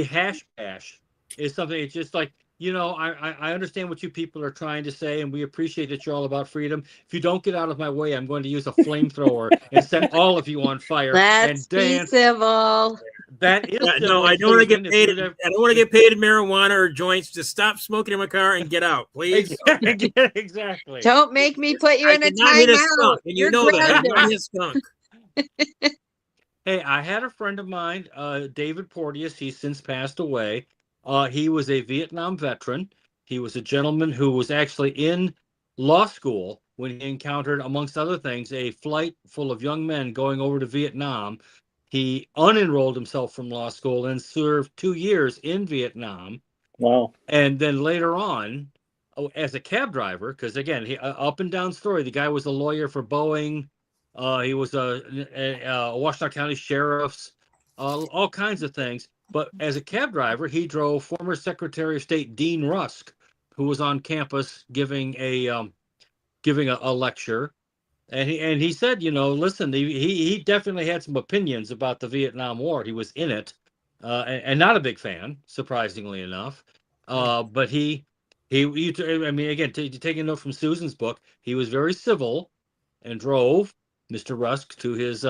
hash bash is something. It's just like, I understand what you people are trying to say, and we appreciate that you're all about freedom. If you don't get out of my way, I'm going to use a flamethrower and set all of you on fire. Let's be civil. That is no. I don't want to get paid. I don't want to get paid in marijuana or joints. Just stop smoking in my car and get out, please. Exactly. Don't make me put you in a timeout. You know that. I'm not a skunk. Hey, I had a friend of mine, David Porteous. He's since passed away. He was a Vietnam veteran. He was a gentleman who was actually in law school when he encountered, amongst other things, a flight full of young men going over to Vietnam. He unenrolled himself from law school and served 2 years in Vietnam. Wow. And then later on, as a cab driver, because again, he up and down story, the guy was a lawyer for Boeing. He was a Washington County sheriff's, all kinds of things. But as a cab driver, he drove former Secretary of State Dean Rusk, who was on campus giving a lecture. And he said, listen, he definitely had some opinions about the Vietnam War. He was in it, and not a big fan, surprisingly enough. But he again, taking a note from Susan's book, he was very civil and drove Mr. Rusk to his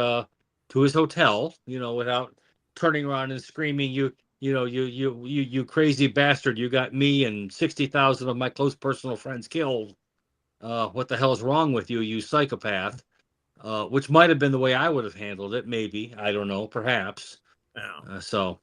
hotel, without turning around and screaming, you crazy bastard, you got me and 60,000 of my close personal friends killed. What the hell is wrong with you, you psychopath? Which might have been the way I would have handled it, maybe. I don't know, perhaps. Wow. So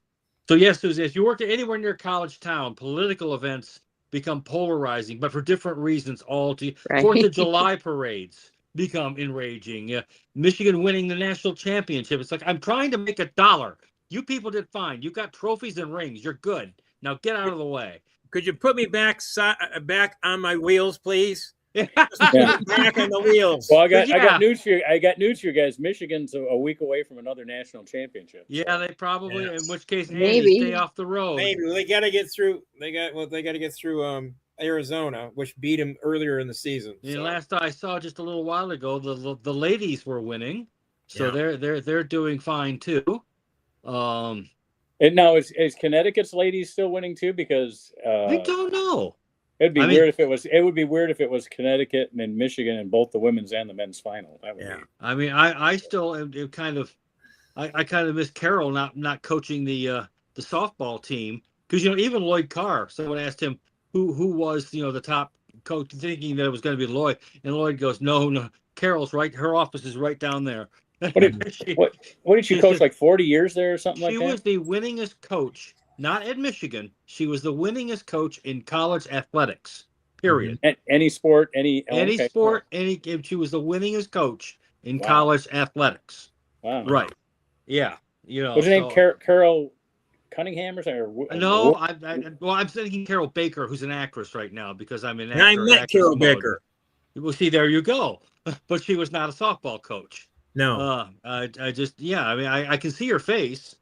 yes, Susan, if you work anywhere near college town, political events become polarizing, but for different reasons. Right. 4th of July parades become enraging. Michigan winning the national championship. It's like, I'm trying to make $1. You people did fine. You got trophies and rings. You're good. Now get out of the way. Could you put me back on my wheels, please? Back on the wheels. Well, I got news for you. I got news for you guys. Michigan's a week away from another national championship. Yeah, they probably. Yes. In which case, maybe stay off the road. Maybe they got to get through. They got to get through Arizona, which beat them earlier in the season. The last I saw just a little while ago, the ladies were winning, so they're doing fine too. And now is Connecticut's ladies still winning too? Because I don't know. It'd be weird if it was. It would be weird if it was Connecticut and then Michigan in both the women's and the men's final. That would be. I mean, I still am kind of. I kind of miss Carol not coaching the softball team, because even Lloyd Carr. Someone asked him, who was the top coach, thinking that it was going to be Lloyd, and Lloyd goes, no, Carol's right. Her office is right down there. What did she coach, like 40 years there or something like that? She was the winningest coach, not at Michigan. She was the winningest coach in college athletics. Period. Any sport, any sport, she was the winningest coach in college athletics. Wow. Right. Yeah. What's her name? Carol Cunningham or something? No, I'm thinking Carol Baker, who's an actress right now, because I'm in. I met Carol Baker. Well, see, there you go. But she was not a softball coach. No. I mean, I can see her face.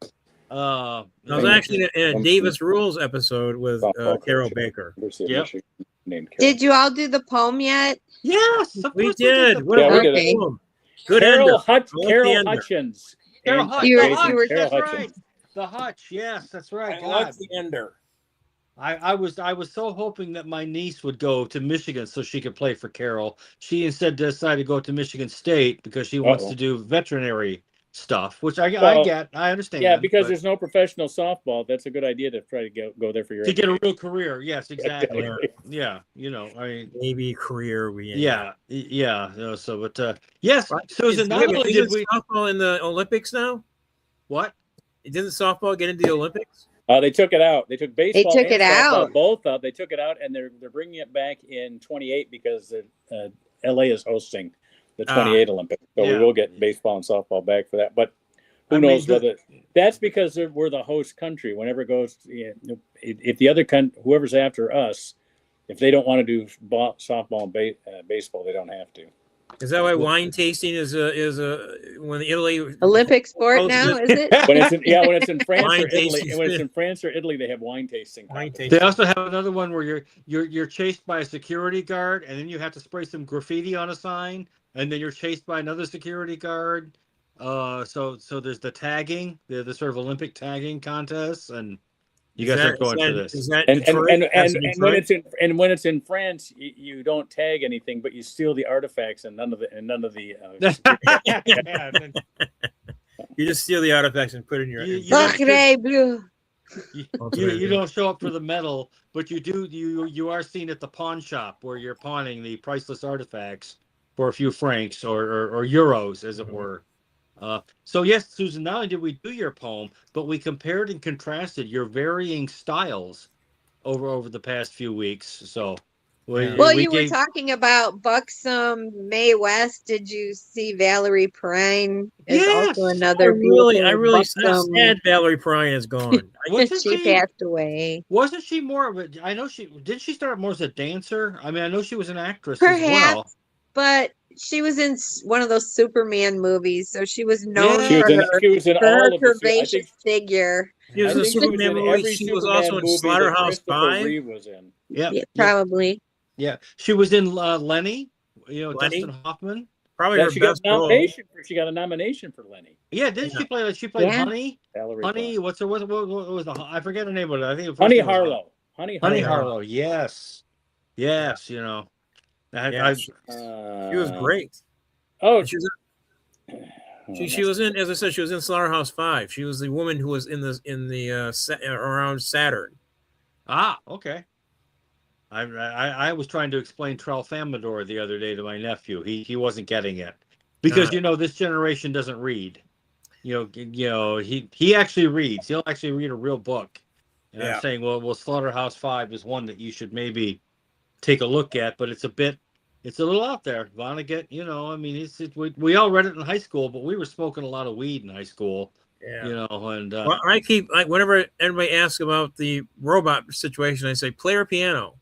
I was actually in a Davis Rules episode with Carol Baker. Yep. Did you all do the poem yet? Yes, we did. What a okay. poem. Good Carol Hutchins. Carol Hutch. That's right. The Hutch. Yes, that's right. I like the ender. I was so hoping that my niece would go to Michigan so she could play for Carol. She instead decided to go to Michigan State because she wants to do veterinary stuff, which I get. I understand. Yeah, because there's no professional softball. That's a good idea to try to go there for your get a real career. Yes, exactly. Yeah, I mean, maybe career. Yeah. So, but yes, Susan. Not only did we softball in the Olympics now. What? Didn't softball get into the Olympics? They took it out. They took baseball. They took it out. Both out. They took it out, and they're bringing it back in 28 because LA is hosting the 28 Olympics. So we will get baseball and softball back for that. But who knows whether that's because we're the host country. Whenever it goes, if the other whoever's after us, if they don't want to do softball and baseball, they don't have to. Is that why wine tasting is when Italy Olympic sport now? Is it? when it's in France or Italy, and when it's in France or Italy, they have wine tasting. They also have another one where you're chased by a security guard, and then you have to spray some graffiti on a sign, and then you're chased by another security guard. So there's the tagging, the sort of Olympic tagging contests, and you guys are going for this. And when it's in France, you don't tag anything, but you steal the artifacts and none of the. You just steal the artifacts and put it in your. You don't show up for the medal, but you do. You are seen at the pawn shop where you're pawning the priceless artifacts for a few francs or euros, as it were. So yes, Susan, not only did we do your poem, but we compared and contrasted your varying styles over the past few weeks. So, you were talking about buxom Mae West. Did you see Valerie Perrine? Yes, also another I really sad Valerie Perrine is gone. She passed away. Wasn't she more of a? I know did she start more as a dancer? I mean, I know she was an actress perhaps, as well. But she was in one of those Superman movies, so she was known for her curvaceous figure. She was in Superman movie. She was also in Slaughterhouse 5. Yeah, probably. Yeah, she was in Lenny. Dustin Hoffman. Probably her best role. She got a nomination for Lenny. Yeah, didn't she play? She played Honey. Honey, what was the? I forget the name of it. I think it was Honey Harlow. Honey Harlow. Yes. She was great. Oh, she was in. As I said, she was in Slaughterhouse 5. She was the woman who was in the around Saturn. Ah, okay. I was trying to explain Tralfamadore the other day to my nephew. He wasn't getting it because this generation doesn't read. He actually reads. He'll actually read a real book. And I'm saying, well, Slaughterhouse 5 is one that you should maybe take a look at, but it's a little out there. Vonnegut, I mean, we all read it in high school, but we were smoking a lot of weed in high school. Yeah. And whenever anybody asks about the robot situation, I say player piano.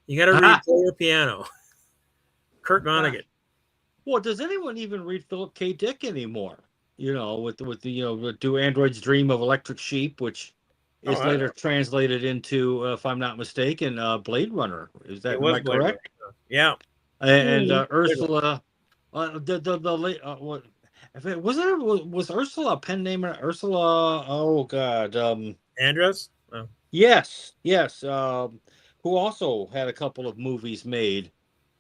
You got to read player piano. Kurt Vonnegut. Well, does anyone even read Philip K. Dick anymore? With the Do Androids Dream of Electric Sheep, which is later translated into, if I'm not mistaken, Blade Runner. Is that correct? Runner. Yeah. And Ursula, was Ursula a pen name? Ursula, oh God, Andress. Oh. Yes. Who also had a couple of movies made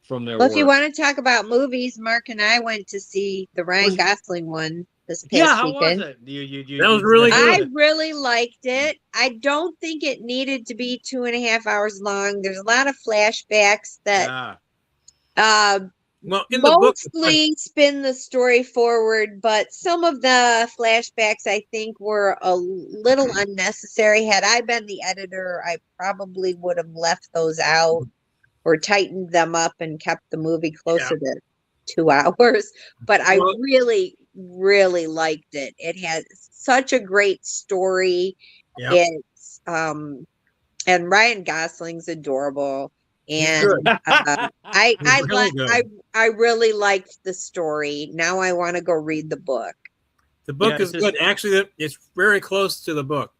from their Well, work. if you want to talk about movies, Mark and I went to see the Ryan Gosling one, this past Yeah, how weekend. was it? That was really good. I really liked it. I don't think it needed to be 2.5 hours long. There's a lot of flashbacks that well, in the book, mostly spin the story forward, but some of the flashbacks I think were a little unnecessary. Had I been the editor, I probably would have left those out or tightened them up and kept the movie closer to 2 hours. But I really, really liked it. It has such a great story. It's and Ryan Gosling's adorable. And I really liked the story. Now I want to go read the book. The book is good. Actually, it's very close to the book.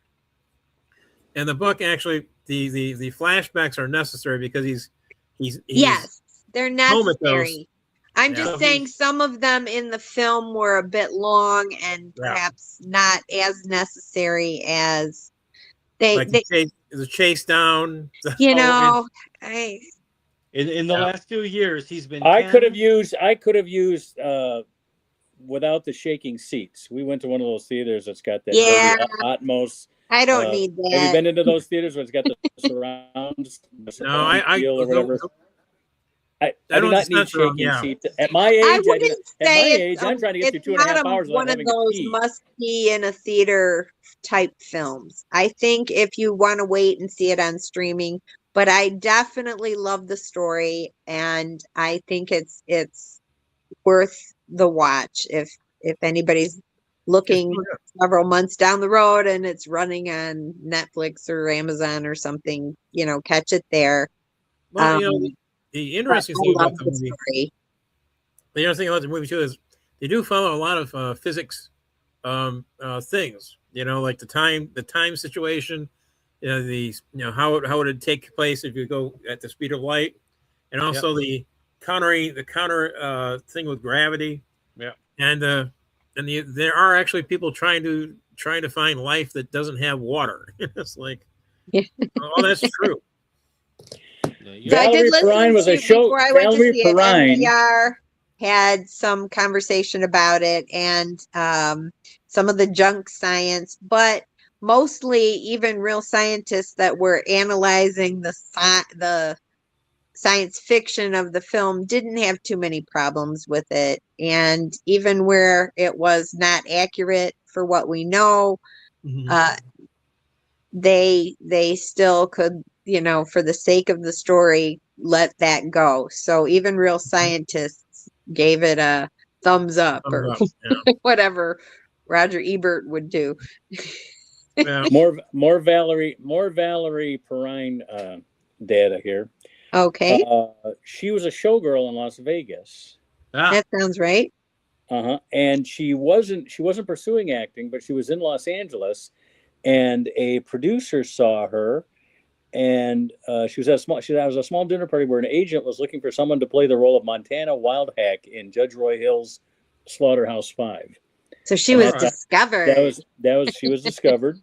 And the book actually, the flashbacks are necessary because he's yes, they're necessary. I'm just saying some of them in the film were a bit long and perhaps not as necessary as the chase down. In the last few years, he's been. I could have used without the shaking seats. We went to one of those theaters that's got that Atmos. I don't need that. Have you been into those theaters where it's got the surrounds? No, I or whatever. I do not need shaking seats. At my age, I'm trying to get through 2.5 hours. One of those must be in a theater type films. I think if you want to wait and see it on streaming, but I definitely love the story, and I think it's worth the watch if anybody's looking several months down the road and it's running on Netflix or Amazon or something. Catch it there. Well, the interesting thing about the movie, the other thing about the movie too is they do follow a lot of physics things. Like the time situation. How would it take place if you go at the speed of light, and also the counter thing with gravity. Yeah, and there are actually people trying to find life that doesn't have water. It's like, oh, that's true. Valerie Perrine was a show. Before I went to see it, NPR had some conversation about it and some of the junk science, but mostly even real scientists that were analyzing the science fiction of the film didn't have too many problems with it. And even where it was not accurate for what we know, they still could, for the sake of the story, let that go. So even real scientists gave it a thumbs up or whatever Roger Ebert would do. Yeah. More Valerie Perrine data here. Okay. She was a showgirl in Las Vegas. That sounds right. And she wasn't pursuing acting, but she was in Los Angeles, and a producer saw her, and she was at a small dinner party where an agent was looking for someone to play the role of Montana Wildhack in Judge Roy Hill's Slaughterhouse-5. So she was discovered. She was discovered.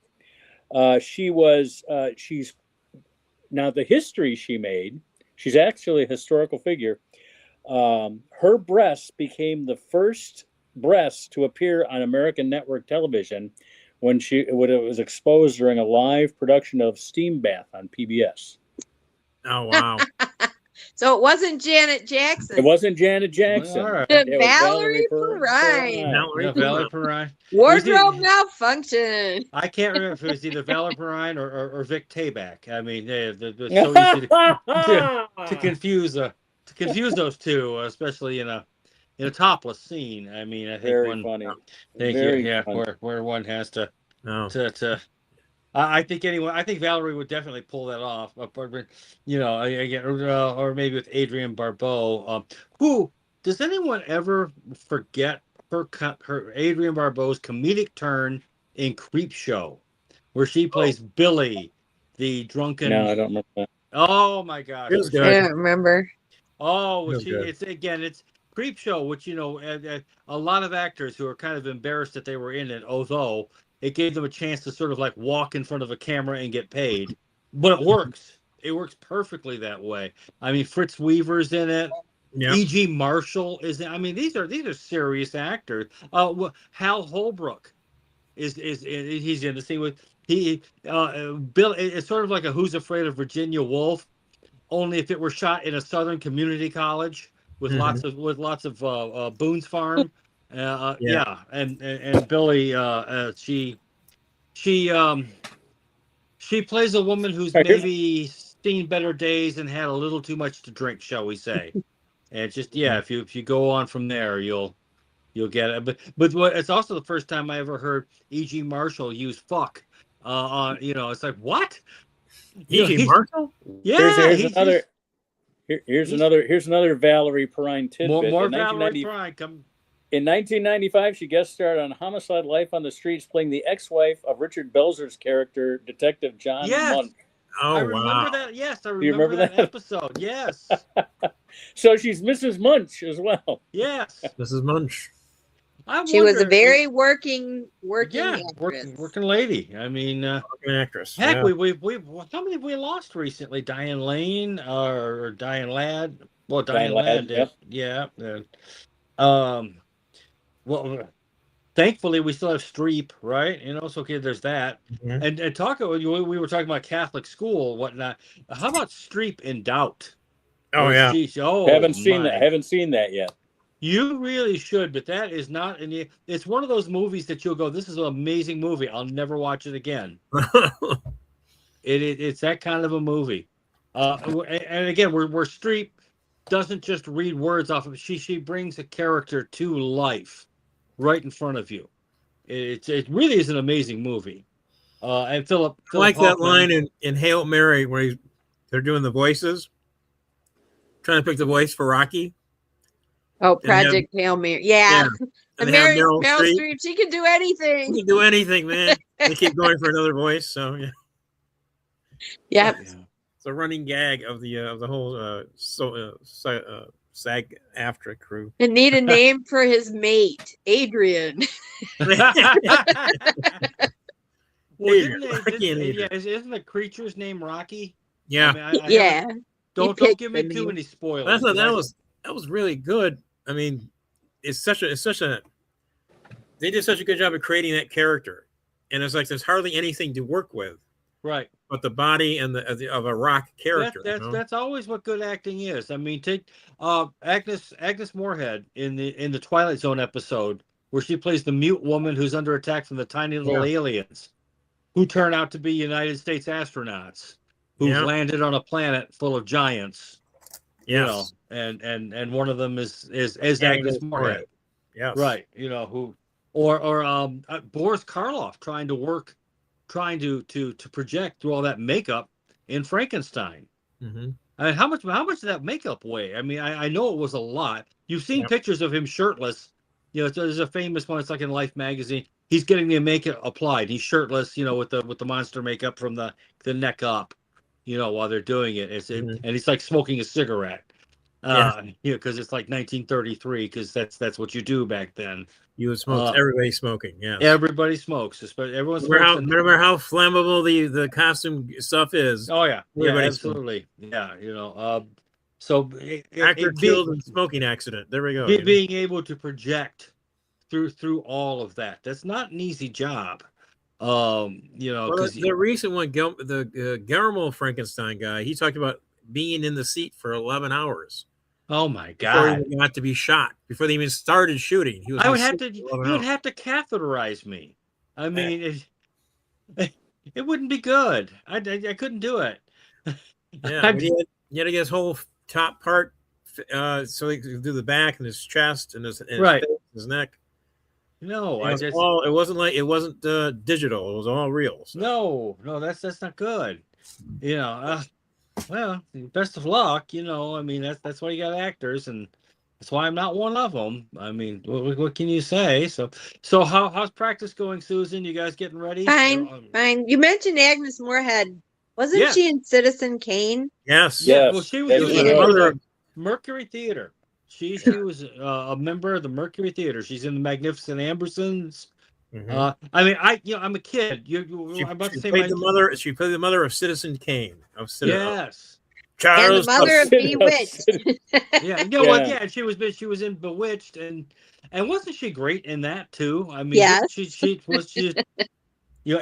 She's now the history she made. She's actually a historical figure. Her breast became the first breast to appear on American network television when it was exposed during a live production of Steam Bath on PBS. Oh, wow. So it wasn't Janet Jackson. It wasn't Janet Jackson. Well, right. It was Valerie Perrine. Valerie Perrine. Wardrobe malfunction. I can't remember if it was either Valerie Perrine or Vic Tayback. I mean, they're so easy to confuse those two, especially in a topless scene. I mean, I think very funny. Where one has to. I think Valerie would definitely pull that off. Again, or maybe with Adrienne Barbeau. Who does anyone ever forget her Adrienne Barbeau's comedic turn in Creepshow, where she plays Billy, the drunken? No, I don't remember that. Oh my gosh, I don't remember. Oh, it's Creepshow, which a lot of actors who are kind of embarrassed that they were in it, although it gave them a chance to sort of like walk in front of a camera and get paid. But it works. It works perfectly that way. I mean, Fritz Weaver's in it. Yep. E.G. Marshall is. I mean, these are serious actors. Hal Holbrook is he's in the scene with Bill. It's sort of like a Who's Afraid of Virginia Woolf, only if it were shot in a Southern community college with lots of Boone's Farm. Yeah, and Billy, she plays a woman who's maybe seen better days and had a little too much to drink, shall we say? And just if you go on from there, you'll get it. But it's also the first time I ever heard E.G. Marshall use "fuck." It's like, what? E.G. Marshall? Yeah. Here's another Valerie Perrine tidbit. More Valerie Perrine. In 1995, she guest starred on Homicide: Life on the Streets, playing the ex-wife of Richard Belzer's character, Detective John Munch. Oh, I remember that. Yes, I remember that episode. Yes. So she's Mrs. Munch as well. Yes. Mrs. Munch. She was a very working actress. Working lady. I mean, working actress. Heck, we how many have we lost recently? Diane Lane or Diane Ladd? Well, Diane Ladd. Yep. Yeah. Well, thankfully we still have Streep, right? So okay, there's that. Mm-hmm. And we were talking about Catholic school, whatnot. How about Streep in Doubt? Oh yeah. Haven't seen that yet. You really should, but that is not it's one of those movies that you'll go, this is an amazing movie. I'll never watch it again. It's that kind of a movie. And again, where Streep doesn't just read words off of it. She brings a character to life right in front of you. It really is an amazing movie. And Philip I like Hoffman, that line in Hail Mary where they're doing the voices, trying to pick the voice for Rocky. Oh, Project Hail Mary. Yeah. And Meryl Streep, she can do anything. She can do anything, man. They keep going for another voice, so yeah. Yep. It's a running gag of the whole SAG-AFTRA crew. And need a name for his mate, Adrian. Isn't the creature's name Rocky? Yeah. Yeah. Don't give me too many spoilers. I thought that was really good. I mean, they did such a good job of creating that character, and it's like there's hardly anything to work with, right? But the body and of a rock character. That's always what good acting is. I mean, take Agnes Moorehead in the Twilight Zone episode where she plays the mute woman who's under attack from the tiny little aliens, who turn out to be United States astronauts who've landed on a planet full of giants. Yes. And one of them is Agnes Moorehead. Yes. Right. Who or Boris Karloff trying to project through all that makeup in Frankenstein. Mm-hmm. I mean, how much did that makeup weigh? I mean, I know it was a lot. You've seen pictures of him shirtless. There's a famous one. It's like in Life magazine. He's getting the makeup applied. He's shirtless, with the monster makeup from the neck up, while they're doing it. And he's like smoking a cigarette. Because it's like 1933. Because that's what you do back then. You would smoke. Everybody smoking. Yeah. Everybody smokes. Everyone smokes. Remember how flammable the costume stuff is. Oh yeah. Absolutely. Yeah. So actor killed in smoking accident. There we go. Being able to project through all of that's not an easy job. The recent one, the Guillermo Frankenstein guy, he talked about being in the seat for 11 hours. Oh my God! Before he got to be shot, before they even started shooting, you would have to catheterize me. I mean, it wouldn't be good. I couldn't do it. Yeah, you had to get his whole top part, so he could do the back and his chest and his face, his neck. No, it wasn't digital. It was all real. So. No, that's not good. Well, best of luck. I mean, that's why you got actors, and that's why I'm not one of them. I mean, what can you say? So how's practice going, Susan? You guys getting ready? Fine. You mentioned Agnes Moorehead. Wasn't she in Citizen Kane? Yes. Yeah. Well, she was the mother of Mercury Theater. She was a member of the Mercury Theater. She's in the Magnificent Ambersons. Mm-hmm. I mean, I'm a kid. I'm about to say She played the mother of Citizen Kane. Yes. Charles, and the mother of Bewitched. She was in Bewitched, and wasn't she great in that too? I mean, yes. she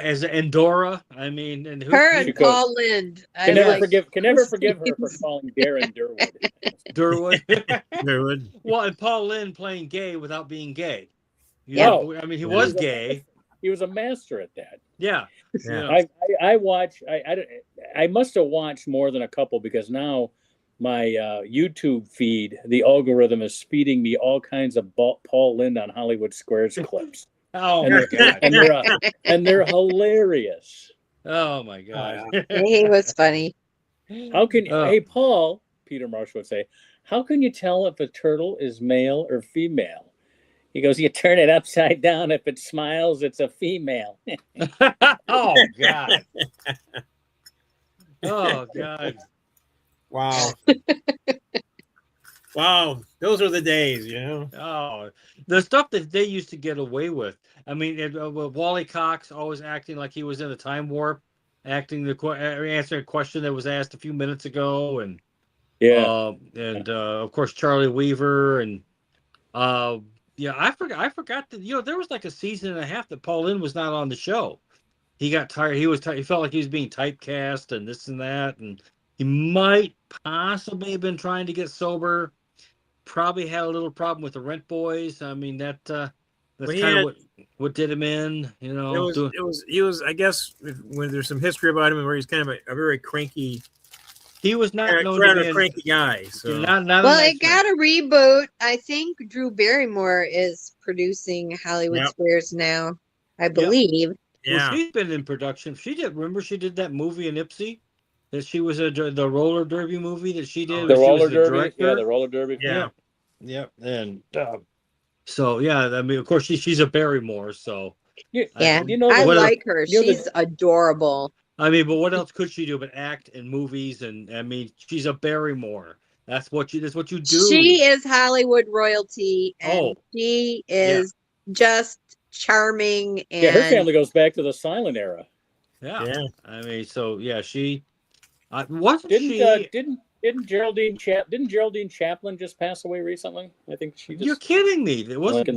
as Endora. I mean, and her and Paul Lynde. Can never forgive her for calling Darren Durwood. Durwood. Well, and Paul Lynde playing gay without being gay. Yeah, I mean, he was gay. He was a master at that. Yeah. I watch. I must have watched more than a couple, because now my YouTube feed, the algorithm is feeding me all kinds of Paul Lynde on Hollywood Squares clips. Oh my god! And they're hilarious. Oh my god! He was funny. How can hey Paul? Peter Marsh would say, how can you tell if a turtle is male or female? He goes, you turn it upside down. If it smiles, it's a female. Oh god! Oh god! Wow. Wow, those are the days, you know. Oh, the stuff that they used to get away with. I mean, Wally Cox always acting like he was in a time warp, answering a question that was asked a few minutes ago, and of course Charlie Weaver, and I forgot that there was like a season and a half that Paul Lynde was not on the show. He got tired. He felt like he was being typecast and this and that, and he might possibly have been trying to get sober. Probably had a little problem with the Rent Boys. I mean, that's kind of what did him in. You know, he was. I guess when there's some history about him where he's kind of a very cranky. He was not a cranky guy. So not it got a reboot. I think Drew Barrymore is producing Hollywood Squares now, I believe. Yeah, well, she's been in production. She did that movie in Ipsy. That she was the roller derby movie that she did. The roller derby. Yeah. And so I mean, of course she's a Barrymore. So I like her. She's adorable. I mean, but what else could she do but act in movies? And I mean, she's a Barrymore. That's what you do. She is Hollywood royalty, and she is just charming. And her family goes back to the silent era. Yeah. I mean, so she. Didn't Geraldine Chaplin just pass away recently? I think she just. You're kidding me! It wasn't.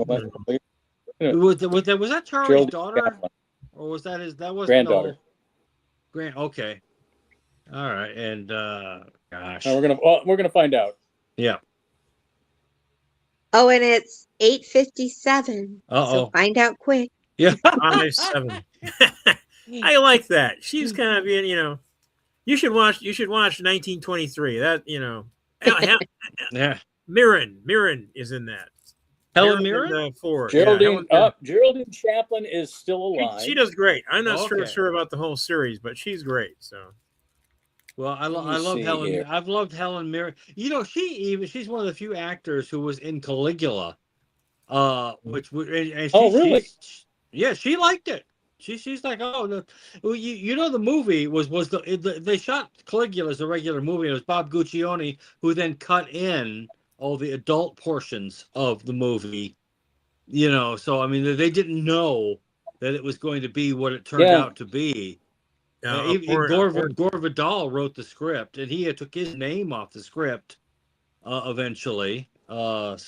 Was that Charlie's daughter, Chaplin. Or was that his? That was granddaughter. Okay. All right, and gosh, we're gonna find out. Yeah. Oh, and it's 8:57. So find out quick. Yeah. 5-7. I like that. She's kind of being, You should watch 1923. That Mirren is in that. Helen Mirren? Geraldine Chaplin is still alive. She does great. I'm not sure about the whole series, but she's great. So, well, I love Helen. Here. I've loved Helen Mirren. She's one of the few actors who was in Caligula, really? She liked it. She's like, oh, no. Well, the movie they shot Caligula as a regular movie. It was Bob Guccione who then cut in all the adult portions of the movie. So I mean, they didn't know that it was going to be what it turned out to be. Gore Vidal wrote the script, and he took his name off the script eventually. I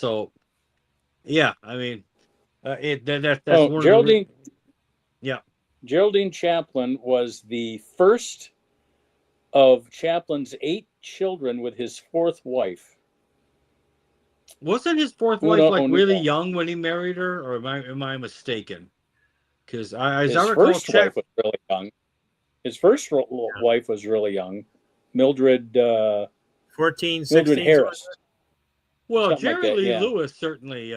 mean, that's one Geraldine. Yeah. Geraldine Chaplin was the first of Chaplin's 8 children with his 4th wife. Wasn't his 4th wife really young when he married her, or am I mistaken? Because his first wife was really young. His first wife was really young, Mildred. 14, 16. Mildred Harris. Well, Jerry Lee Lewis certainly.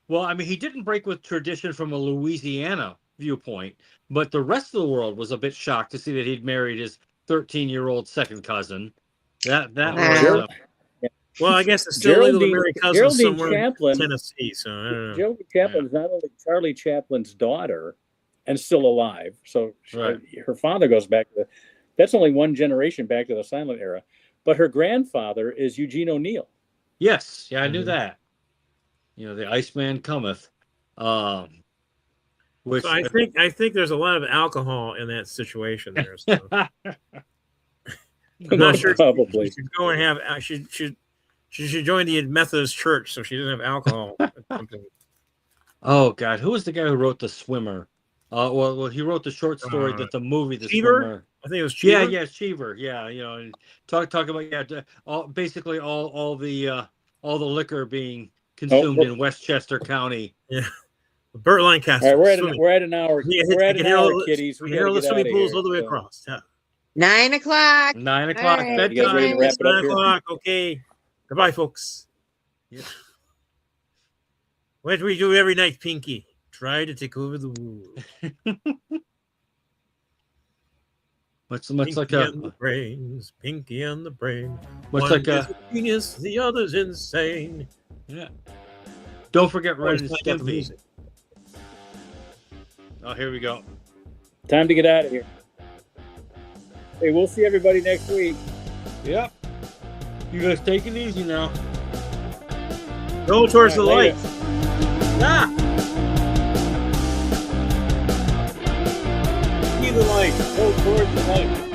Well, I mean, he didn't break with tradition from a Louisiana viewpoint, but the rest of the world was a bit shocked to see that he'd married his 13-year-old second cousin. That was. Well, I guess it's still legal to marry cousins somewhere Chaplin, in Tennessee. So I don't know. Geraldine Chaplin is not only Charlie Chaplin's daughter and still alive. So her father goes back to that's only one generation back to the silent era. But her grandfather is Eugene O'Neill. Yes, I knew that. The Iceman cometh. Which so I think there's a lot of alcohol in that situation there. So. I'm not sure. Probably. She should go and have. She should join the Methodist Church so she doesn't have alcohol. Oh God, who was the guy who wrote The Swimmer? Well, he wrote the short story that the movie The Cheever? Swimmer. I think it was Cheever. Yeah, Cheever. Yeah, you know, talk about basically all the liquor being consumed in Westchester County. Yeah, Burt Lancaster. All right, we're at an hour. We're at an hour, kiddies. We got the swimming pools all the way across. Yeah. 9 o'clock. 9 o'clock. Right. Bedtime. You guys ready to wrap it up 9 o'clock. Okay. Goodbye, folks. Yeah. What do we do every night, Pinky? Try to take over the world. Much Pinky like on the brains, Pinky on the brain. Much One like is a genius, the other's insane. Yeah. Don't forget Ren and Always Stimpy. Oh, here we go. Time to get out of here. Hey, we'll see everybody next week. Yep. You guys take it easy now. Go towards the light. Ah! See the light. Go towards the light.